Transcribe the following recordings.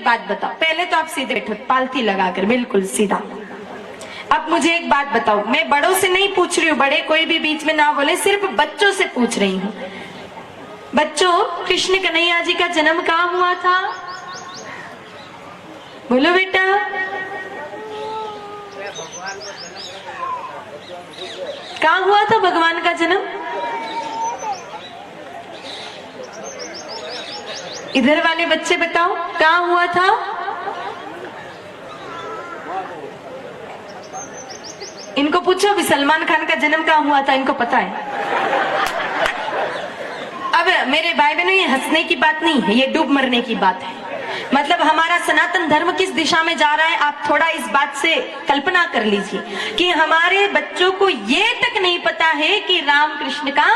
बात बताओ, पहले तो आप सीधे बैठो, पालती लगाकर बिल्कुल सीधा। अब मुझे एक बात बताओ, मैं बड़ों से नहीं पूछ रही हूँ, बड़े कोई भी बीच में ना बोले, सिर्फ बच्चों से पूछ रही हूँ। बच्चों, कृष्ण कन्हैया जी का जन्म कहाँ हुआ था? बोलो बेटा। कहाँ हुआ था भगवान का जन्म? इधर वाले बच्चे बताओ, कहाँ हुआ था? इनको पूछो भी सलमान खान का जन्म कहाँ हुआ था, इनको पता है। अब मेरे भाई बहनों, ये हंसने की बात नहीं है, ये डूब मरने की बात है। मतलब हमारा सनातन धर्म किस दिशा में जा रहा है, आप थोड़ा इस बात से कल्पना कर लीजिए कि हमारे बच्चों को ये तक नहीं पता है कि रामकृष्ण का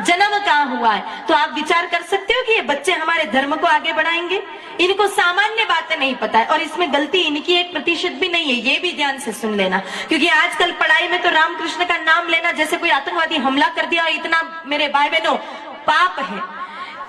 जन्म कहाँ हुआ है। तो आप विचार कर सकते हो कि ये बच्चे हमारे धर्म को आगे बढ़ाएंगे? इनको सामान्य बातें नहीं पता है, और इसमें गलती इनकी 1% भी नहीं है, ये भी ध्यान से सुन लेना। क्योंकि आजकल पढ़ाई में तो रामकृष्ण का नाम लेना जैसे कोई आतंकवादी हमला कर दिया, इतना मेरे भाई बहनों पाप है।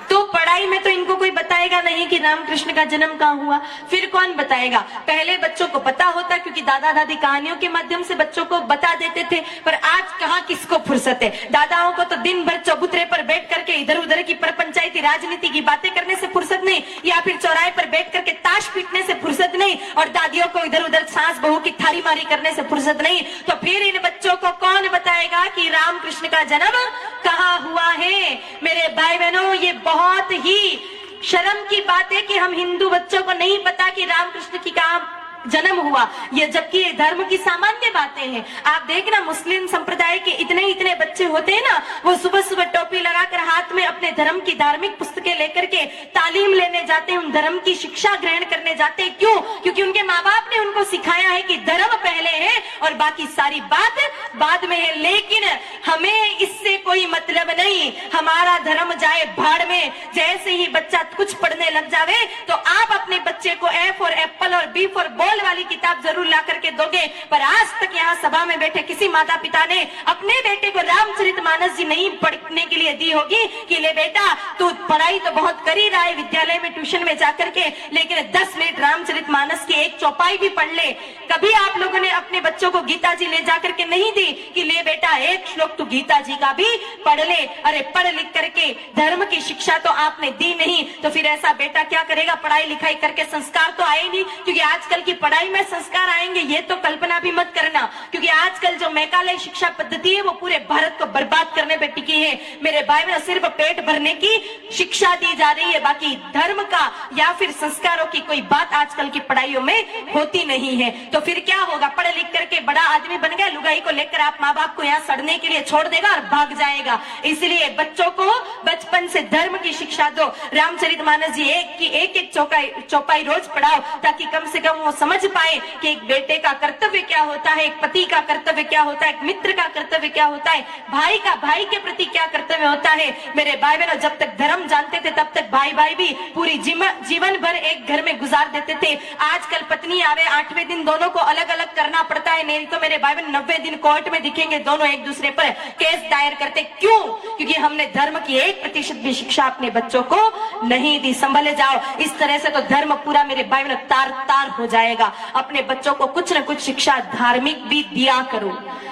तो पढ़ाई में तो इनको कोई बताएगा नहीं कि रामकृष्ण का जन्म कहाँ हुआ, फिर कौन बताएगा? पहले बच्चों को पता होता क्योंकि दादा दादी कहानियों के माध्यम से बच्चों को बता देते थे, पर आज कहाँ किसको फुर्सत है। दादाओं को तो दिन भर चबूतरे पर बैठ करके इधर उधर की परपंचायती राजनीति की बातें करने से फुर्सत नहीं, या फिर चौराहे पर बैठ करके ताश पीटने से फुर्सत नहीं, और दादियों को इधर उधर सास बहू की थारी मारी करने से फुर्सत नहीं। तो फिर इन बच्चों को कौन बताएगा कि रामकृष्ण का जन्म कहाँ हुआ है? मेरे भाई बहनों, ये बहुत ही शर्म की बात है कि हम हिंदू बच्चों को नहीं पता कि रामकृष्ण की कहाँ जन्म हुआ, ये जबकि धर्म की सामान्य बातें हैं। आप देखना, मुस्लिम संप्रदाय के इतने बच्चे होते हैं ना, वो सुबह सुबह टोपी लगाकर हाथ में अपने धर्म की धार्मिक पुस्तकें लेकर के तालीम लेने जाते हैं, उन धर्म की शिक्षा ग्रहण करने जाते हैं। क्यों? क्योंकि उनके माँ बाप ने उनको सिखाया है कि धर्म पहले है और बाकी सारी बात बाद में है। लेकिन हमें इससे कोई मतलब नहीं, हमारा धर्म जाए भाड़ में। जैसे ही बच्चा कुछ पढ़ने लग जावे तो आप अपने बच्चे को ए फॉर एप्पल और बी फॉर बॉल वाली किताब जरूर ला करके दोगे, पर आज तक यहाँ सभा में बैठे किसी माता पिता ने अपने बेटे को रामचरितमानस जी नहीं पढ़ने के लिए दी होगी कि ले बेटा, तू पढ़ाई तो बहुत कर ही रहा है विद्यालय में ट्यूशन में जाकर के, लेकिन 10 मिनट रामचरितमानस की एक चौपाई भी पढ़ ले। कभी आप लोगों ने अपने बच्चों को गीता जी ले जाकर के नहीं दी कि ले बेटा एक श्लोक तू गीता जी का भी पढ़ ले? अरे पढ़ लिख करके धर्म की शिक्षा तो आपने दी नहीं, तो फिर ऐसा बेटा क्या करेगा? पढ़ाई लिखाई करके संस्कार तो आए नहीं, क्योंकि आजकल की पढ़ाई में संस्कार आएंगे ये तो कल्पना भी मत करना। क्योंकि आजकल जो मैकालय शिक्षा पद्धति है वो पूरे भारत को बर्बाद करने पे टिकी है। मेरे भाई में सिर्फ पेट भरने की शिक्षा दी जा रही है, बाकी धर्म का या फिर संस्कारों की कोई बात आजकल की पढ़ाइयों में होती नहीं है। तो फिर क्या होगा? पढ़ लिख करके बड़ा आदमी बन गया, लुगाई को लेकर आप माँ बाप को यहाँ सड़ने के लिए छोड़ देगा और भाग जाएगा। इसलिए बच्चों को बचपन से धर्म की शिक्षा दो। रामचरितमानस जी एक चौपाई रोज पढ़ाओ, ताकि कम से कम वो समझ पाए कि एक बेटे का कर्तव्य क्या होता है, एक पति का कर्तव्य क्या होता है, एक मित्र का कर्तव्य क्या होता है, भाई का भाई के प्रति क्या कर्तव्य होता है। मेरे भाई बहनों, जब तक धर्म जानते थे तब तक भाई भाई भी पूरी जीवन भर एक घर में गुजार देते थे। आजकल पत्नी आवे 8वें दिन दोनों को अलग अलग करना पड़ता है, नहीं तो मेरे भाई बहन 90 दिन कोर्ट में दिखेंगे दोनों एक दूसरे पर केस दायर करते। क्यों? क्योंकि हमने धर्म की 1% भी शिक्षा अपने बच्चों को नहीं दी। संभले जाओ, इस तरह से तो धर्म पूरा मेरे भाई बहनों तार तार हो जाएगा। अपने बच्चों को कुछ न कुछ शिक्षा धार्मिक भी दिया करो,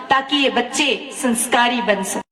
ताकि ये बच्चे संस्कारी बन सके।